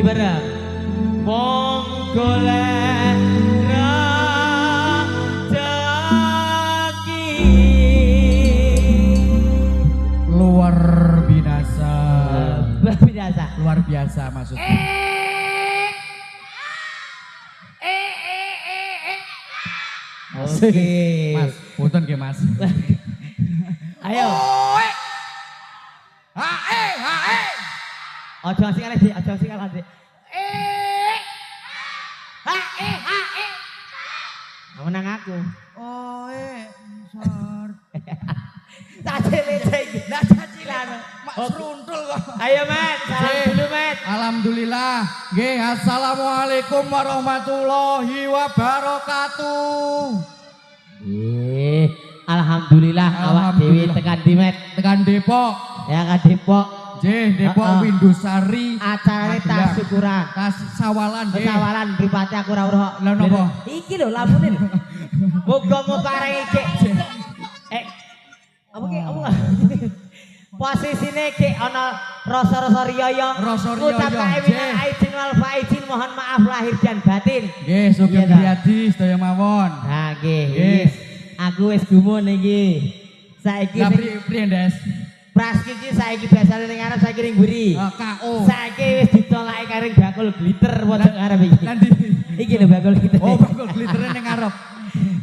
nyanyi bareng. Wong golek rezeki Luar biasa. luar biasa. Luar biasa maksudnya. Oke. Mas, punten nggih Mas. Ayo. Hae. Ojo asik kalah Dik, ojo asik kalah Dik. Menang aku. Sor. Lah cacilan. Mak seruntul kok. Ayo Mat, salam dulu Mat. Alhamdulillah. Nggih, assalamualaikum warahmatullahi wabarakatuh. Alhamdulillah awak dewi tekan di Mat. Tekan Depok. Ya kan Depok. Depok Windusari. Acarane tas syukuran. Tas sawalan nggih. Sawalan mripate aku ora weruh. Lah napa? Iki lho lamune. Muga-muga arek iki. Apa ki? Posisine ki ana rasa-rasa riyaya. Ucapake minal aidin wal faizin, mohon maaf lahir dan batin. Nggih, Sugeng Riyadi sedaya mawon. Nah, nggih. Aku wis gumun iki. Saiki Lah priye, Ndes? Praski iki saiki biasane ning arep saiki ning mburi. KO. Saiki wis ditolake karing bakul glitter pojok arep iki. Lah ndi? Iki lho bakul glitter. Oh, bakul glittere ning arep.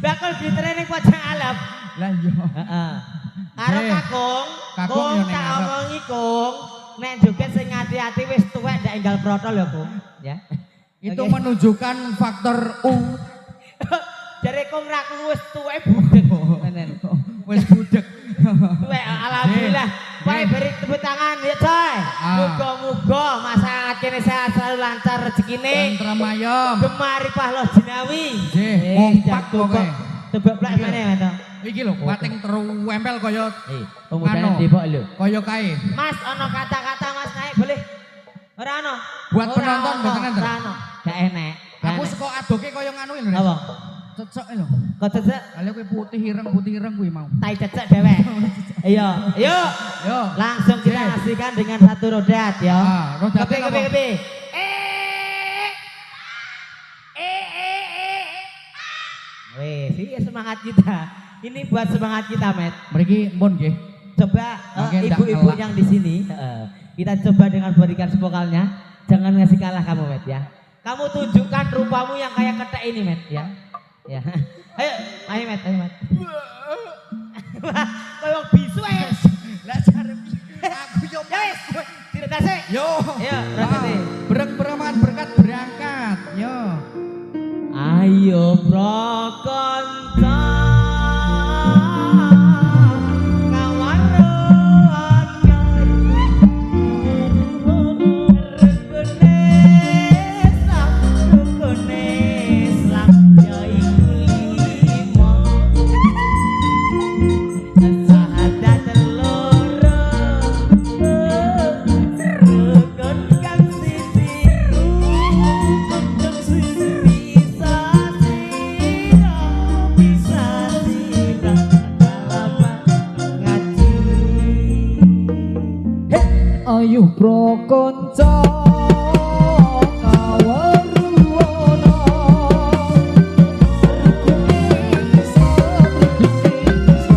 Bakul glittere ning pojok alep. Lah iya. Heeh. Karo Kakung, Kakung yo ning tak arep. omongi Kung, nek joget sing ati-ati wis tuwek ndak enggal protol ya, Kung, ya. Itu menunjukkan faktor U. Jare Kung ra wis tuwek budek. Tenen. Wis budek. Tuwek alhamdulillah. Bae beri tepuk tangan ya, Coy. Muga-muga masyarakat kene sehat selalu lancar rezekine. Tentrem ayem. Gemari pahlo jinawi. Nggih, kompak pokoke. Tebak plak mana to? Iki lho, pating teruempel kaya Pemuda Depok lho. kaya kae. Mas, ono kata-kata Mas naik boleh? Ora ono. Buat penonton mboten enten. Ora ono. Gak enek. Aku saka adoke kaya nganu lho. Apa? Cecek lho. Kok cecek? Kali kowe putih ireng kuwi mau. Tai cecek dewek. Ayo, ayo. Yo. Langsung kita ngasihkan dengan satu rodat ya. Rodate apa? Kepe. Weh, sih semangat kita. Ini buat semangat kita, Met. Mriki mpun nggih. Coba Mungkin ibu-ibu ndak yang di sini, kita coba dengan berikan vokalnya. Jangan ngasih kalah kamu, Met ya. Kamu tunjukkan rupamu yang kayak ketek ini, Met ya. Ya. Ayo Met. Kayak bisu ae. Lah jare aku yo Wes, diretase. Yo. Ayo, retase. Berkat berangkat. Yo. Ayo bro konco Ayo bro konco kaweruana rukune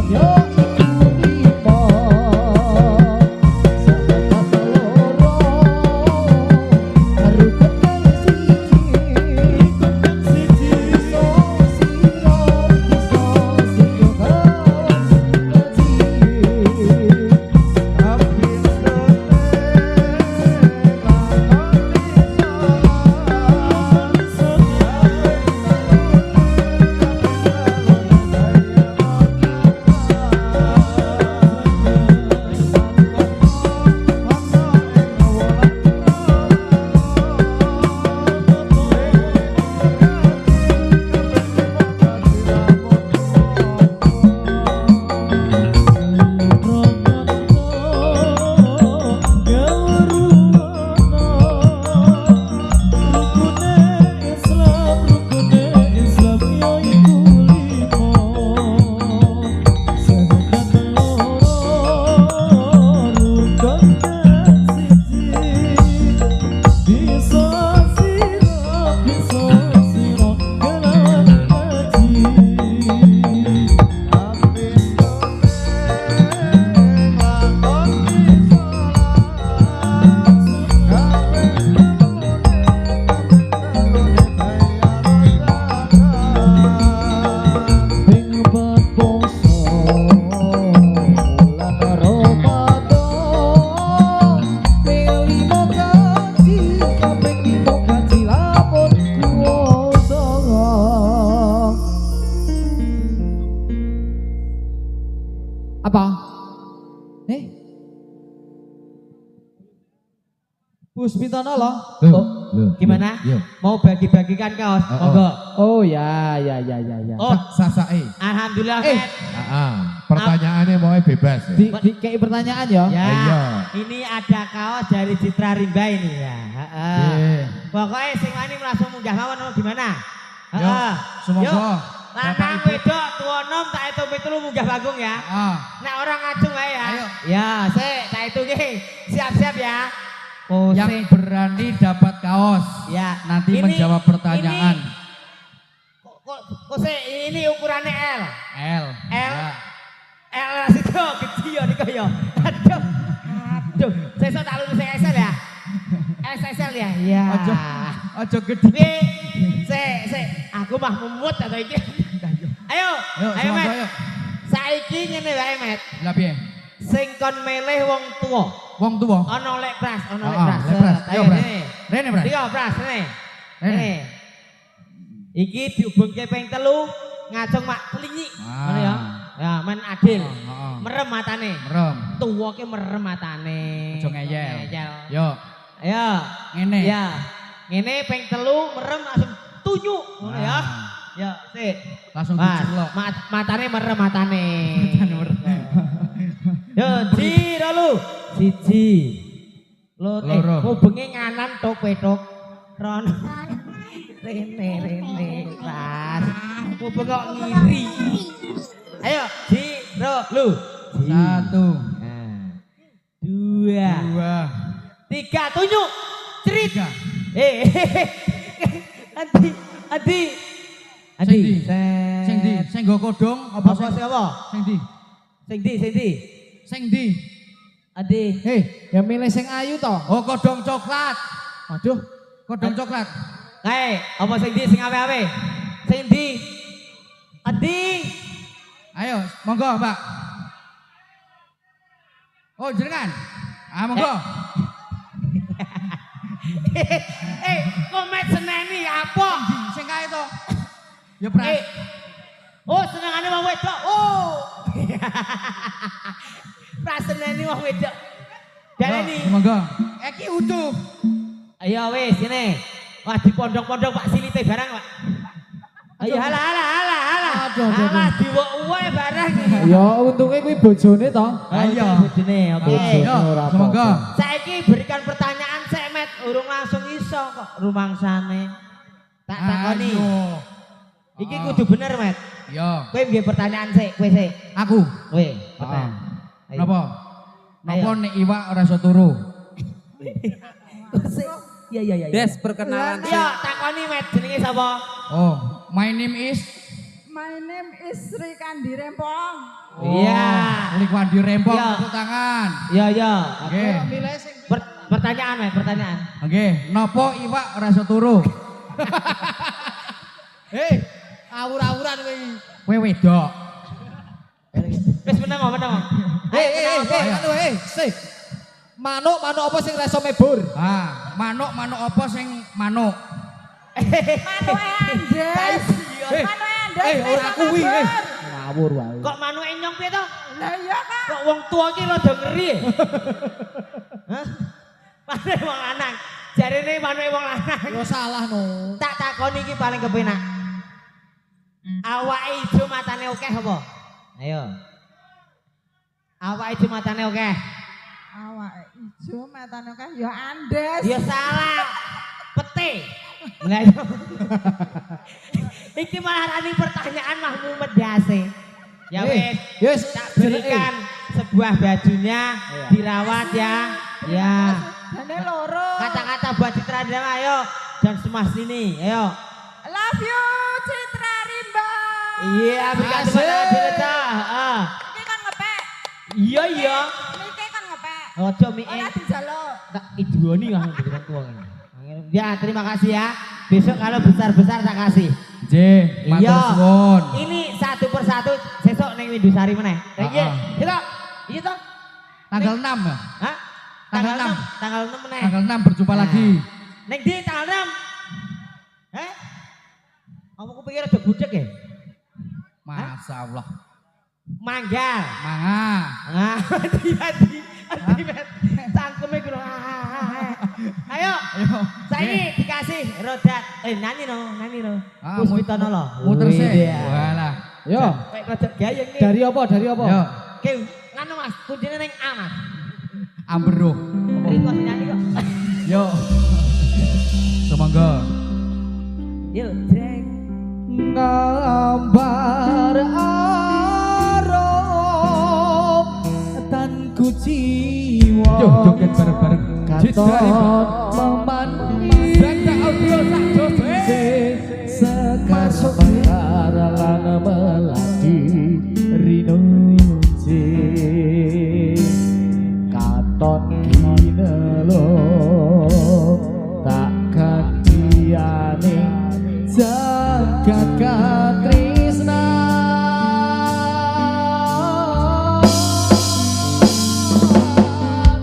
yo ipa sahabat loro rukun siji so sira bisa sira kaji Puspitono loh. Gimana? Yo. Mau bagi-bagikan kaos? Oh, oh. Monggo. Oh ya. Oh, Sasae. alhamdulillah, Met. Pertanyaannya mau bebas ya. Di kayak pertanyaan ya. Ya, Iya. ini ada kaos dari Citra Rimba ini ya. Iya. Pokoknya sing wani langsung munggah mawon apa gimana? Yo, semoga Lanang Bapak Ibu. wedok tuwa nom tak itu pitulu munggah panggung ya. Nek orang ngacung ae ya. Ayo. Ya, sik tak itu nggih. Siap-siap ya. Oh, yang berani dapat kaos ya. nanti Ini- menjawab pertanyaan. Kok sik ini ukurannya L. L. L. Ya. L situ gede ya niku ya. Aduh. Aduh, sesuk tak lulus XL ya. XXL ya. Ya. Ojo gede. Sik, aku mah memut atau iki. Ayo, ayo semoga Met. yuk. Saiki ngene wae Met. Lah piye? Sing kon milih wong tuwa. Wong tuwa. Ono lek pras, ono lek Oh, pras. lek pras. Ayo Ayo, Pras. nih. Rene, Pras. Iya, pras nih. Rene. Nih. Iki dihubungke ping 3 ngacung mak telingi. Ngono ya. Ya, men adil. Heeh. Merem matane. Merem. Tuwa ki merem matane. Aja ngeyel. Ngeyel. Yo, Ayo. ngene. Ya. Ngene ping 3 merem langsung tunyu. Ngono ya. Ya, sik. Langsung Mas, dicelok. matane merem matane. Matane merem. Yo, jiro lu. Siji. Loro. Hubunge nganan tok petok. Rono. Rene, Mas. Hubung kok ngiri. Ayo, jiro lu. 1, 2, 2, 3, tunjuk. Cerit. 3. Adi. Sing di? Sing di? Sing nggo kodong apa Apa sih apa? Sing di? Sing di. Sing di? Adi. Yang milih sing ayu toh. Oh, kodong coklat. Aduh. Kodong coklat. Kae, apa sing di sing awe-awe? Sing di. Adi. Ayo, monggo, Mbak. Oh, jenengan. Monggo. Komet seneni apa? Sing kae to. Ya, Pras. Oh, senengane wong wedok. Oh. Praseneni wong wedok. Daleni. Monggo. Iki utuh. Ayo wis sini. Wah di pondok-pondok Pak silite barang, Pak. Ayo halah. Aduh. Halah diwok-uwe barang. Ya untungnya kuwi bojone toh. Ayo. Bojone, oke. Bojone. Yo, ora apa-apa. semoga. Saiki berikan pertanyaan sik Met, urung langsung iso kok rumangsane. Tak takoni. Ayo. Iki kudu bener, Met. Yo. Kowe nggih pertanyaan sik, kowe sik. Aku. Kowe pertanyaan. Ayo. Napa? Napa Ayo. nek iwak ora iso turu? Iya. Des, perkenalan. Yo takoni Met, jenenge sapa? Oh, my name is My name is Sri Kandi Rempong. Iya. Likwadi Rempong, Iya. tepuk tangan. Iya. Oke. Milih sing Pertanyaan, Met, pertanyaan. Oke, napa iwak ora iso turu? awur-awuran kowe. Kowe wedok. Wis meneng. Sik. Manuk apa sing ra iso mebur? Manuk apa sing manuk? Manu Andes. Manu Andes. ora kuwi. Ngawur wae. Kok manuke nyong piye to? Lah iya Kak. Kok wong tua ki rada ngeri. Hah? Manuke wong lanang. Jarene manuke wong lanang. Yo salah no. Tak takoni iki paling kepenak. Awake ijo matane akeh apa? Ayo. Awake ijo matane akeh. Awake ijo matane kan ya Andes. Ya salah. Pete. Lah yo. Iki malah rani pertanyaan mah mumet dase. Ya wis. Yes, Tak berikan sebuah bajunya dirawat ya. Ya. Jane loro. Kata-kata buat Citra Rimba ayo. Dan semua sini. Ayo. Love you Citra Rimba. Iya, berikan tepuk tangan Citra. Heeh. Iki kan ngepek. Iya. Iki kan ngepek. Ojo mi Ora dijaluk. tak iduoni lah dengan tua ini. Ya, terima kasih ya. Besok kalau besar-besar tak kasih. J, matur suwun. Ini satu persatu sesok ning Windusari meneh. Iya. Iya toh? Tanggal 6 ya? Hah? Tanggal 6. Tanggal 6 meneh. Tanggal 6 berjumpa lagi. Ning di tanggal 6. Kamu kepikir ada budek ya? Masya Allah. Manggal. Manga. Hati. Cangkeme kulo. Ayo Ayo. Saiki dikasih rodat. Nyanyi no. Puspitono lo. Muter sih. Wih, iya. Walah. Yo, Kayak rodat gayeng nih. dari apa? Dari apa? Yo, Oke, nganu Mas, kuncinya neng A Mas. Ambero. Riko sing nyanyi kok. Yo. Semangga. Yuk, jreng. Ngambar arom tan kuciwa. Yo, joget bareng-bareng. Katon memani Zanda audio sak jose. sekar bakar lan melati rinunci katon kinelo takkan diane jagat katrisna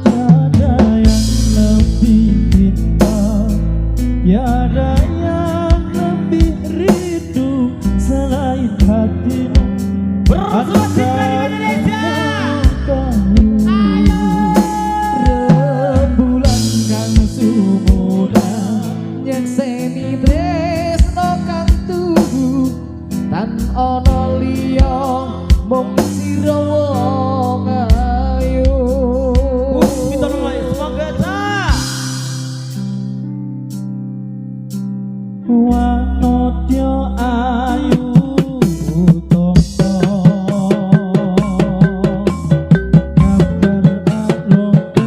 tiada yang lebih cinta tiada yang lebih rindu selain hatimu Bersuara Citra Indonesia. rembulan kang sumudan nyekseni tresno kang tuhu tan ana liya mung sira wong ayu Puspitono lo, semoga ta. wanodya ayu utama gambar aloke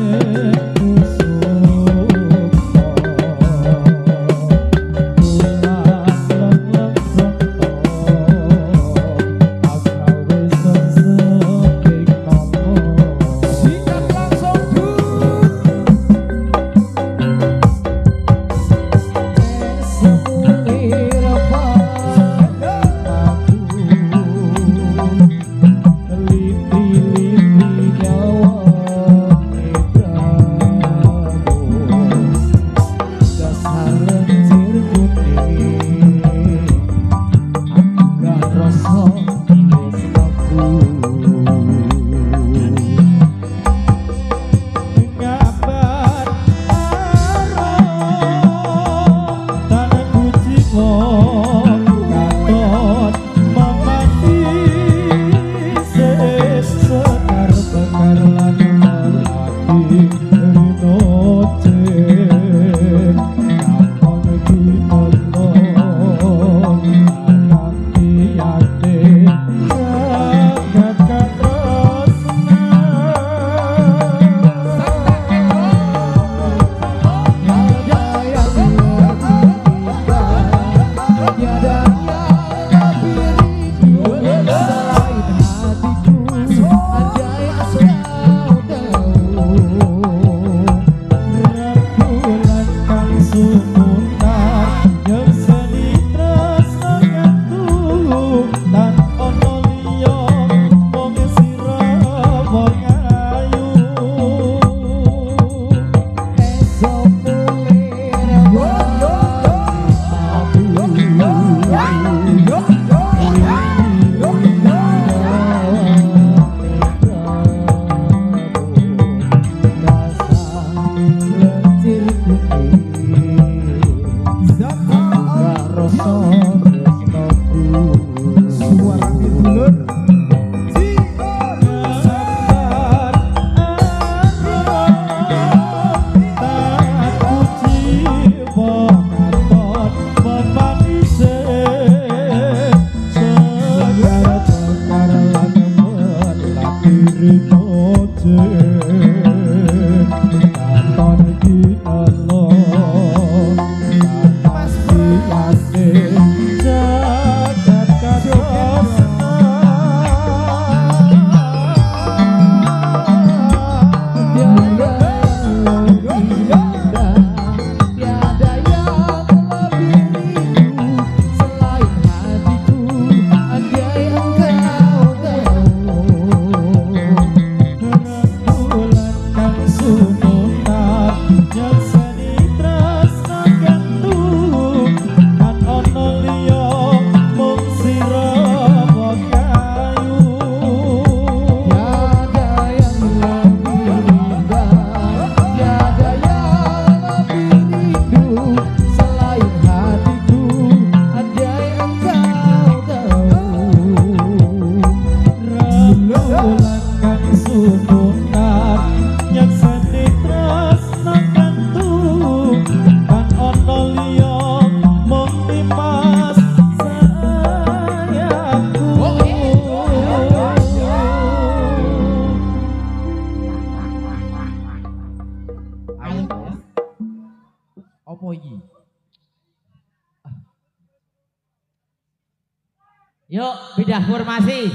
Yuk, pindah formasi.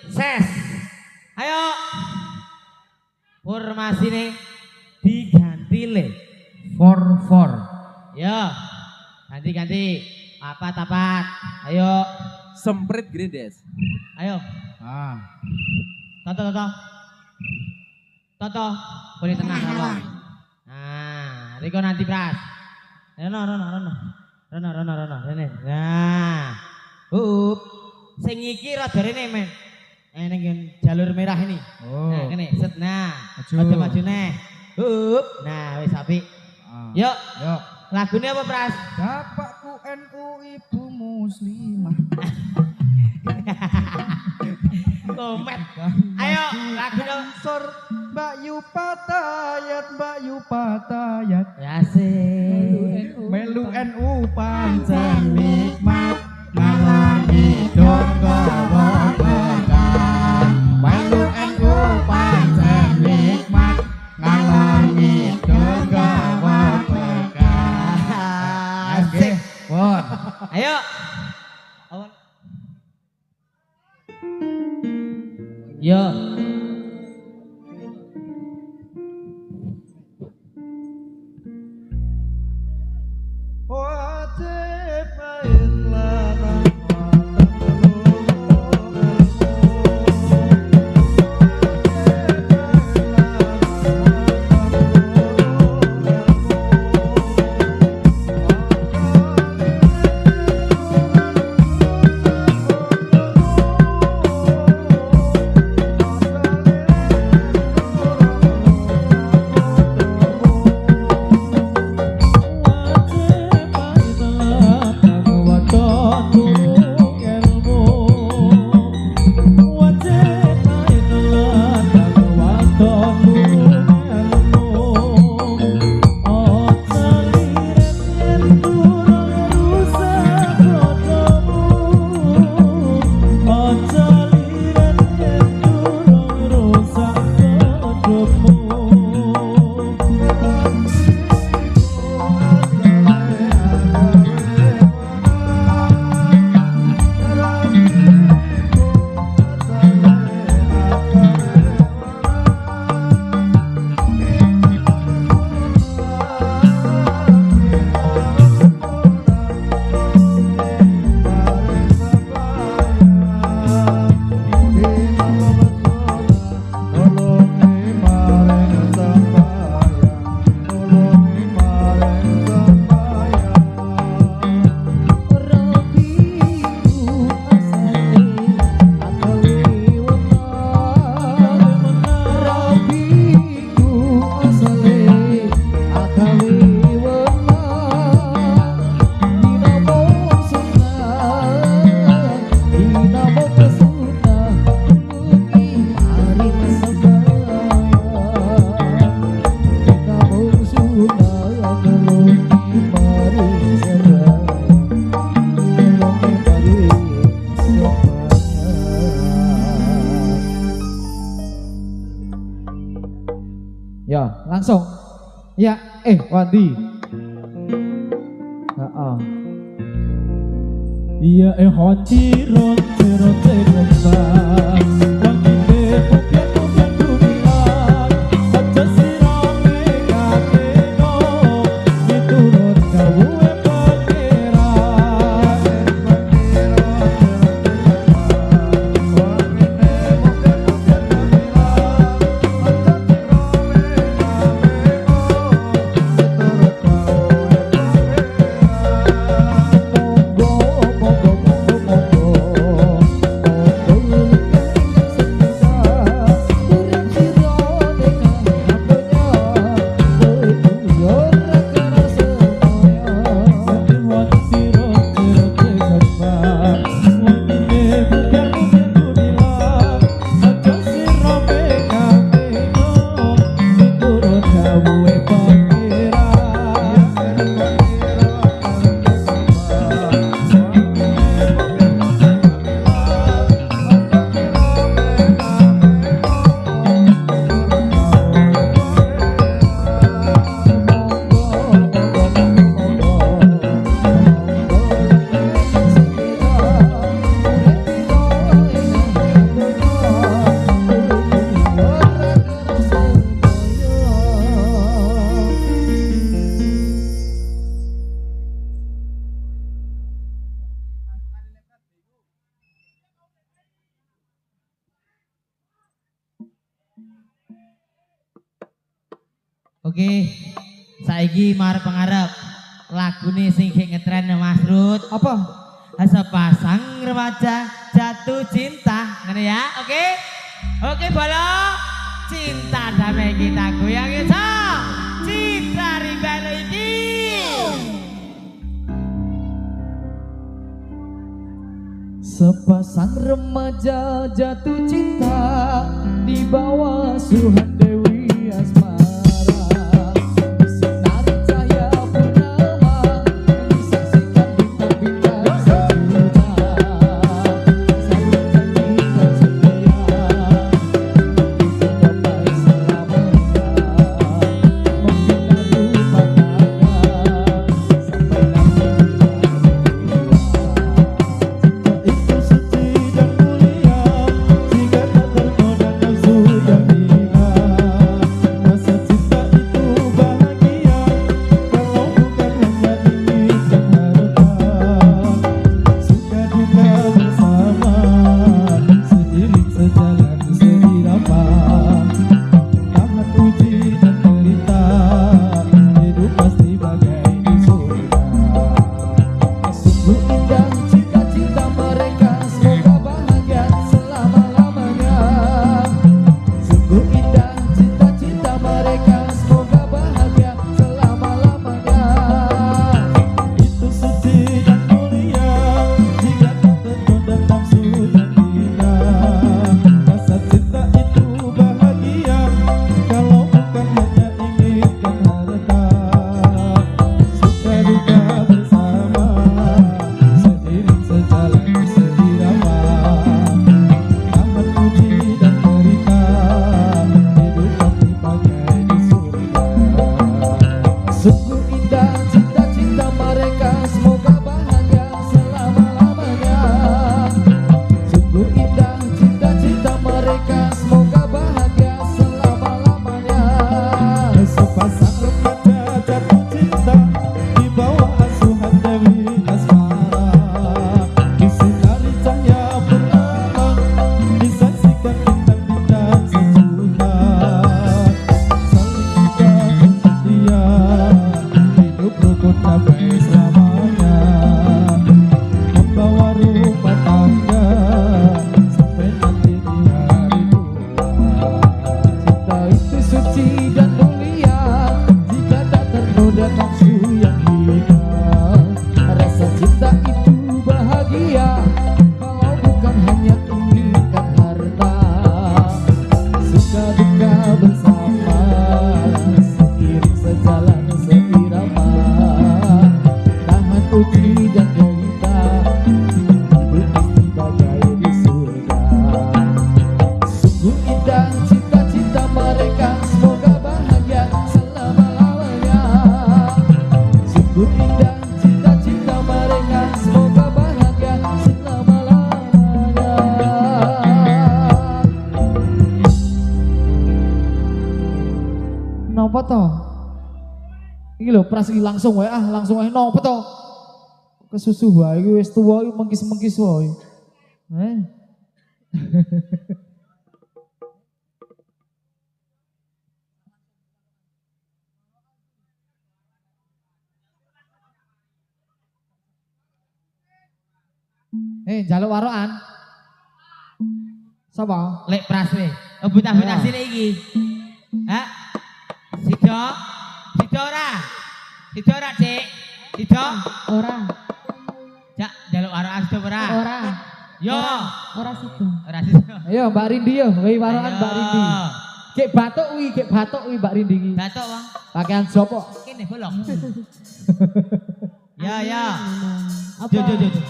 Ses. Ayo. Formasi nih diganti le. 4-4. Yo. Ganti-ganti. Apat-apat. Ayo. Semprit Gredes. Ayo. Ah. Toto. Toto. Boleh tenang Toto. Nah, Riko nanti pras. Rono. Rene. Nah. Sing iki rada rene men. Ning jalur merah ini. Oh. Nah, kene set. Nah. Maju. Maju neh. Nah, wis apik. Ah. Yuk, Yuk. lagune apa, Pras? Bapakku NU, ibu muslimah. Komet. Ayo, lagune Sor Mbak Yu Patayat. Asik. Melu NU pancen nikmat ngalami dong gawa berkah. Melu NU pancen nikmat ngalami dong gawa berkah. Asik. Pun. Ayo. Yo. Ya, langsung. Ya, Wandi. Heeh. Iya hoti rote kembang Wangi bukan dunia Baca sirame kateno Miturut kawuwe pangeran Oke. Saiki marep pengarep. Lagune sing gek ngetren Mas Rut. Apa? Sepasang remaja jatuh cinta. Ngene ya. Oke. Oke, Bolo. Cinta damai kita goyang ya. Citra Ribelo iki. Sepasang remaja jatuh cinta di bawah suhan Dewi Asmara. Sinari cahaya purnama disaksikan bintang-bintang sejuta. Saling janjikan setia untuk gapai selamanya. Membina rumah tangga sampai nanti itu suci dan mulia jika tak tergoda nafsu yang hina. Rasa cinta itu bahagia kalau bukan hanya inginkan harta. Suka duka bersama seiring sejalan seirama. Tahan uji dan derita, hidup pasti bagai di surga. Sungguh indah cita-cita mereka, semoga bahagia selama-lamanya. Sungguh indah cita-cita mereka, semoga bahagia selama-lamanya. Itu suci dan mulia jika tak tergoda nafsu dan hina. Rasa cinta itu bahagia kalau bukan hanya inginkan harta. Suka duka bersama seiring sejalan seirama. Tahan uji dan derita, hidup pasti bagai di surga. Sungguh indah cita-cita mereka, semoga bahagia selama-lamanya. Sungguh indah cita-cita mereka, semoga bahagia selama-lamanya. Sepasang remaja jatuh cinta di bawah asuhan Dewi Asmara. Disinari cahaya purnama disaksikan bintang-bintang sejuta. Saling janjikan setia hidup rukun damai selamanya. Membawa rumah tangga sampai nanti di hari tua. Cinta itu suci dan mulia jika tak tergoda nafsu yang hina. Rasa cinta itu bahagia kalau bukan hanya inginkan harta. Suka duka bersama seiring sejalan seirama. Tahan uji dan derita, hidup pasti bagai di surga. Sungguh indah cita-cita mereka, semoga bahagia selama-lamanya. Sungguh indah cita-cita mereka, semoga bahagia selama-lamanya. Napa to? Iki lho pras iki langsung wae langsung wae napa to? Kesusu wae iki wis tuwa iki mengkis-mengkis wae. Njaluk warokan. Sapa? Lek pras we. Buta-buta sini iki. Hah? Sido? Sido ora? Sido ora, Dik? Sido? Ora, Jak, njaluk warokan sido ora? ora, Yo. ora sido. Ora sido. Ayo Mbak Rindi yo, wei warokan Mbak Rindi. Ayo. Gek batuk wi Mbak Rindi iki. Batok, Bang. Pakaian sopo? Kene bolong. Ya, ya. Apa? Jo, jo, jo, jo.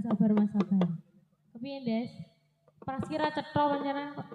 Sabar Mas sabar. Kepiye Des? Pras kira cetha pancen kok.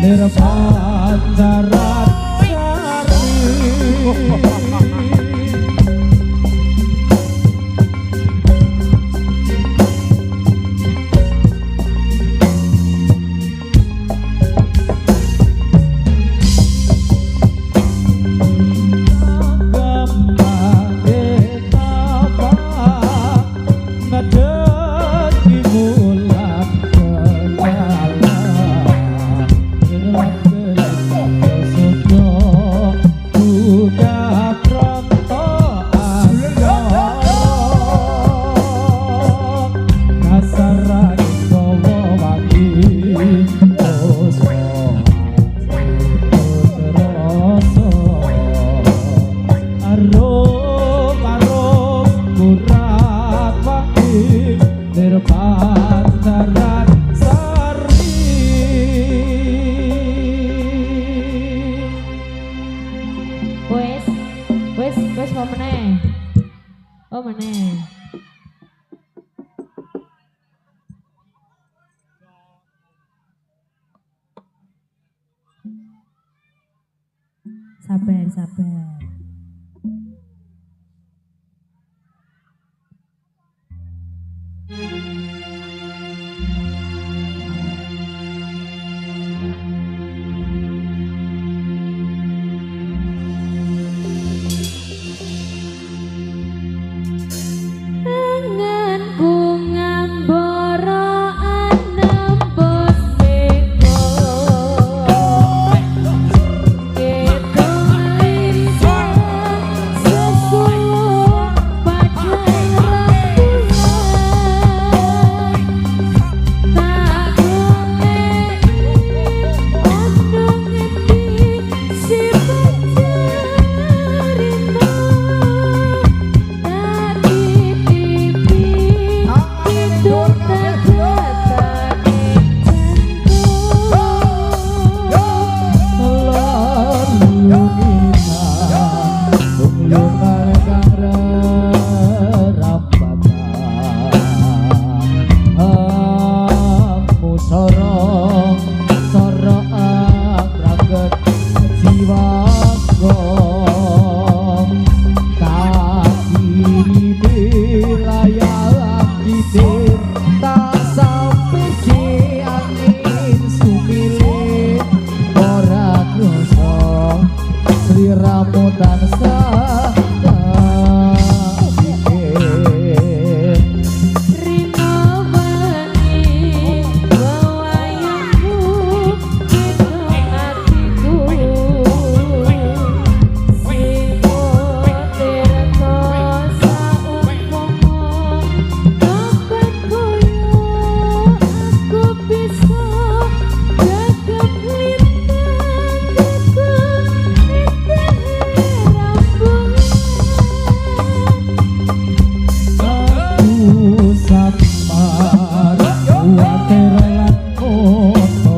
nirpancaran sari. Nirpancaran sari. Wes mau meneh. Oh meneh. Sabar. Anganku ngambara anembus beko. Keto lincah sesuai padang rambulan. Tak goleki ono ngendi si pacarima. Tak sampai di angin sumile ora kroso sliramu tansah pikir. Rino bani wewayangmu kidung atiku. Sing tirta saumpama dapat koyo aku bisa gagap lintangku nitih rambut. Aku samar kuatir lan kono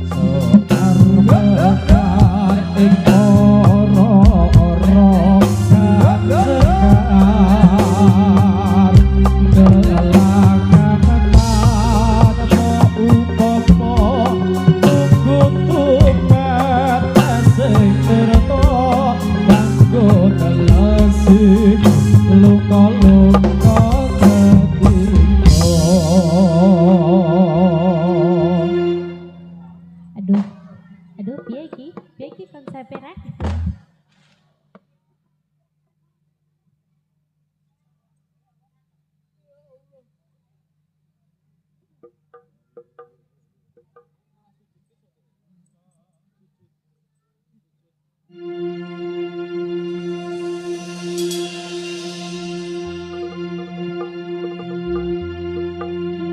sekar mekan ing ora-ora kan sekar kelakahan upomo tunggu tumpet sing terto kanggo nelesi luka-luka ketika. Aduh, piye iki konsepnya?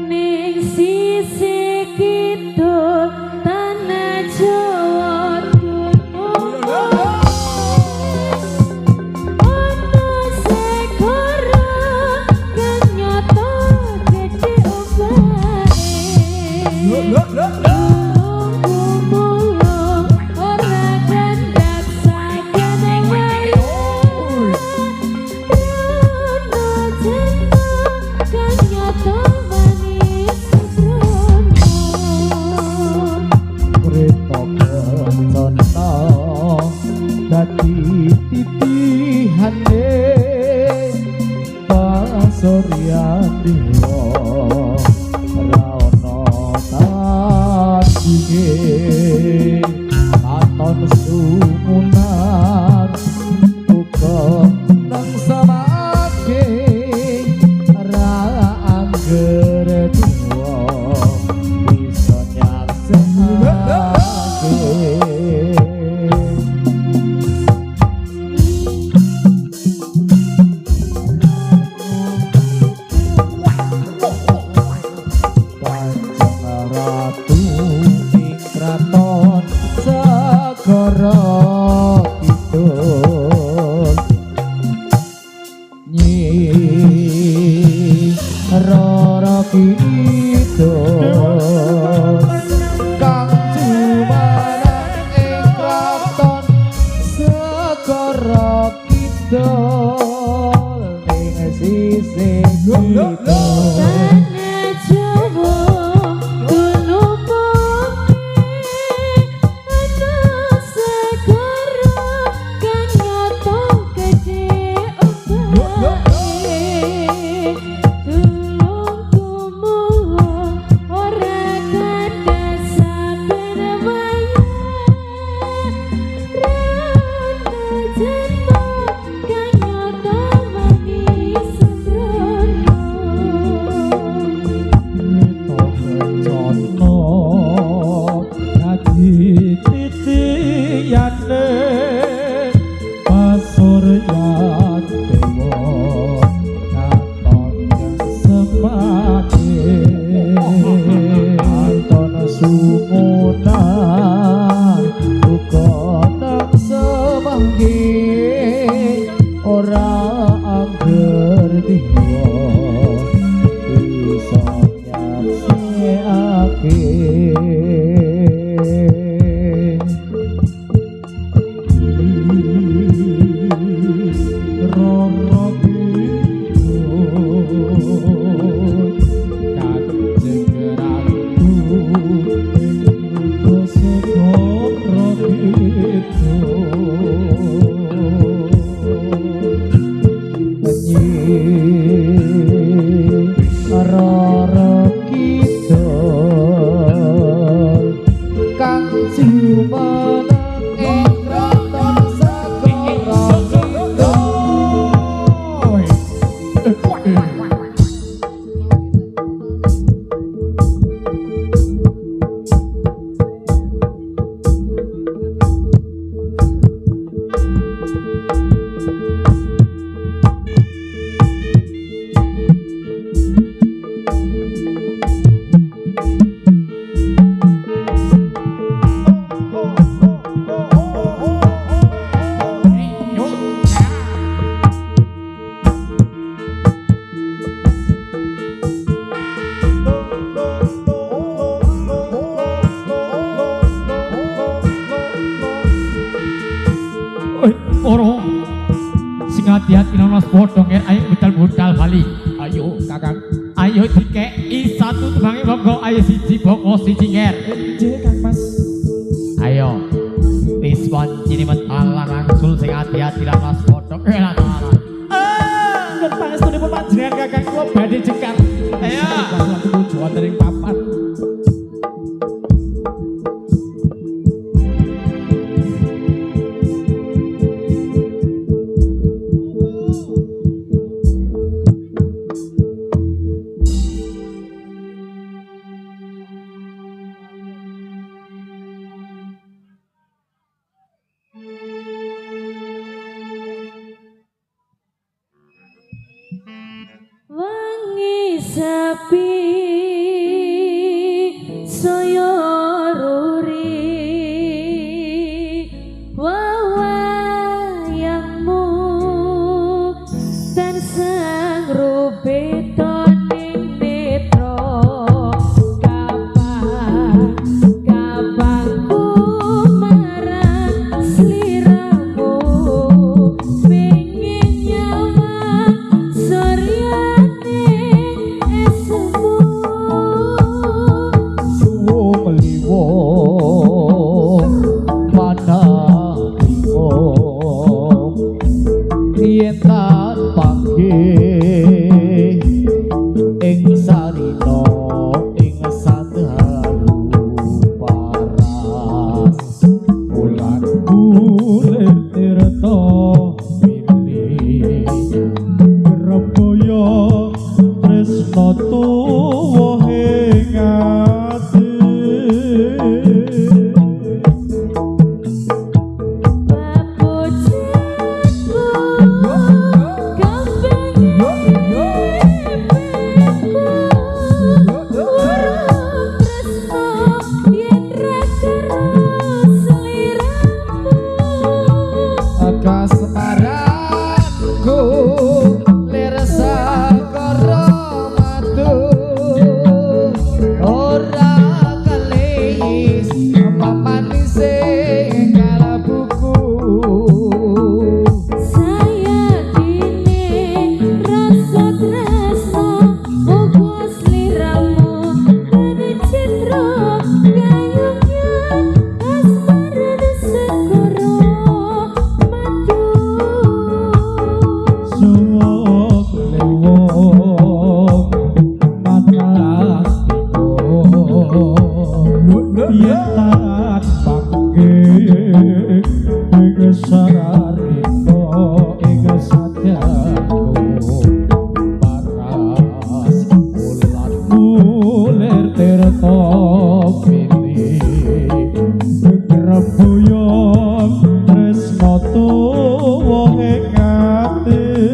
Ning sisi kidul tanah Jawa ono segara kang nyata gede obahe. berdua bisa nyaksake. Kanjeng Ratu ing kraton Segara Kidul Nyi Rara Kidul Kang jumeneng ing kraton Segara Kidul ning sisih kidul. Tanah Jawa ana segara kang nyata gedhe obate tulung kumuh ora kada saben wayah rana jempo kang nyata wani sembrono. Jono dadi titiyane pasurya dewa katon semake anton sumunan uga nang semanggi ora angger diwa bisa nyakseake. Rara Kidul Kanjeng Ratu ing Segara Kidul Nyi Rara Kidul Kang jumeneng ing kraton Segara Kidul. Ora sing hati-hati nang mas bodong ayo budal-budal bali. Ayo Kakang. Ayo dikeki satu tebange monggo ayo siji boko siji nger. Nggih Kang Mas. Ayo. Dispon cinemet ala rangsul sing hati-hati nang mas bodong. Lah taala. Ngen pangestunipun panjenengan Kakang kula badhe jengkar. Ayo. Tujuan wonten ing papan. Wangi sepi lir tirta pilih Greboyon tresno tuwa ing ati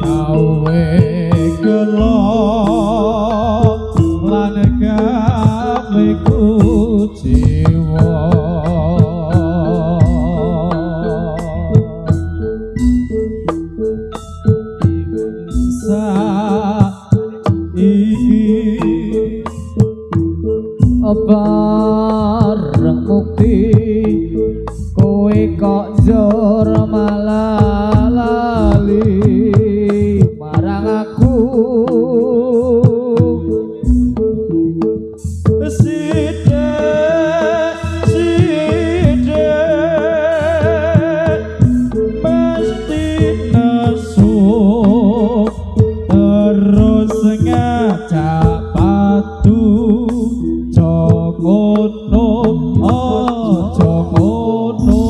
gawe aku sidet mesti nesuk terus ngajak padu jongono aja ngono.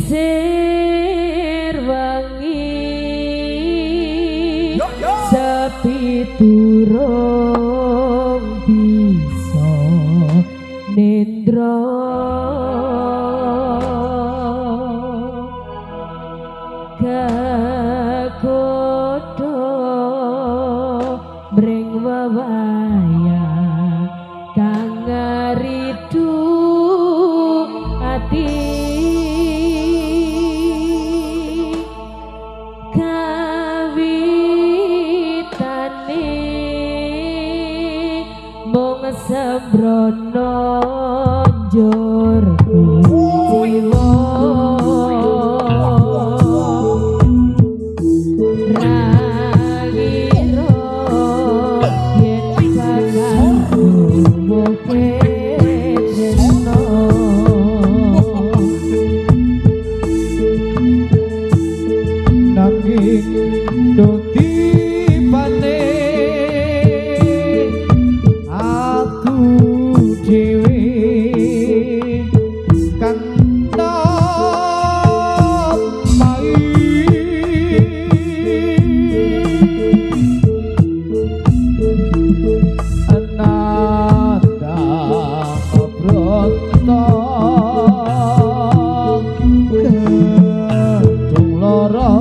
Lingsir wangi sepi durung bisa nendra kakodo breng wawaya kang ngaridu ati sembrono njurku jiwa rangira yen bakal muke jeno nanging doti pane aku dhewe kang nampai ananda bronto kedung lara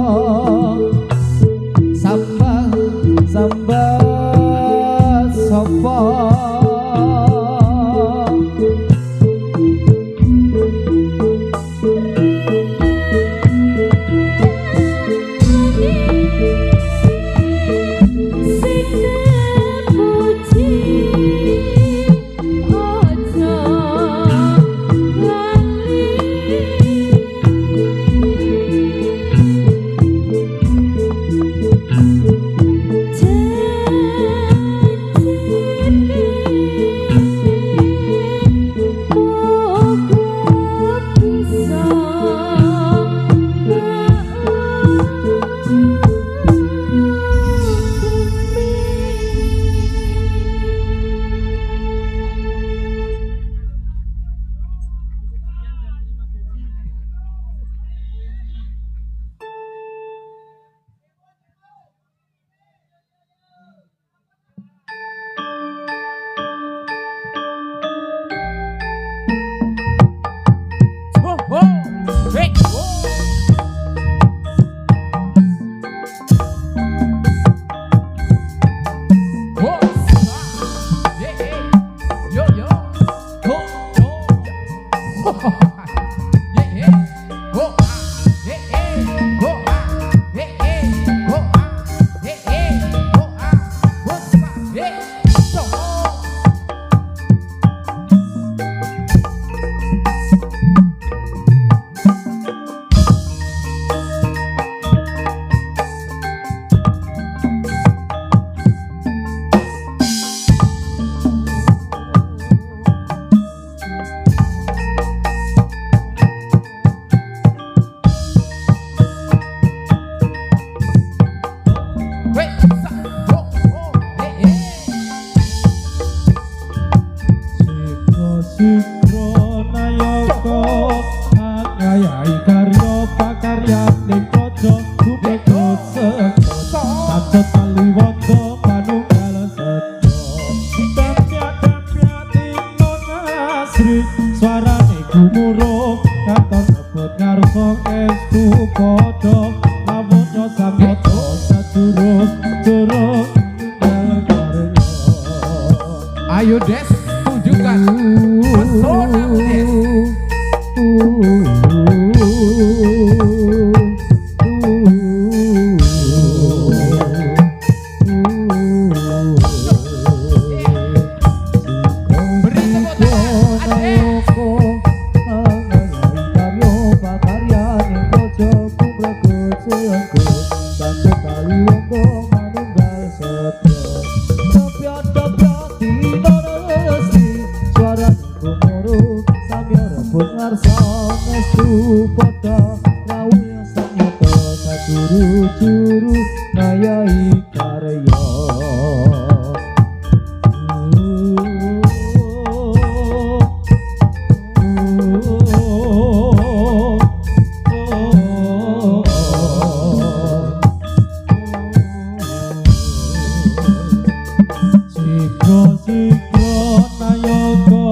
sambal sapa turut karya. Ayo Des, tunjukkan pesonamu Des. Beri tepuk tangan, Ades. Juru ngayai karya. Sikro nayaka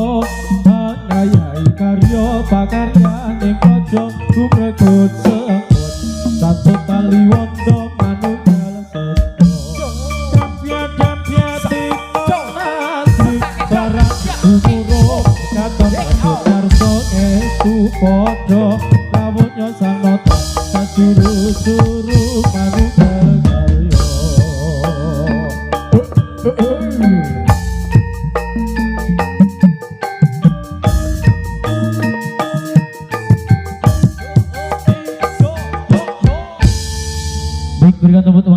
ngayai karya pakarya ning kaca gumregut sengkut satu tali wondo manunggal setya dampya nasi barang umuro katon karso estu padha rawuhnya sang nata kasuru-suru manunggal karya. Baik, berikan tepuk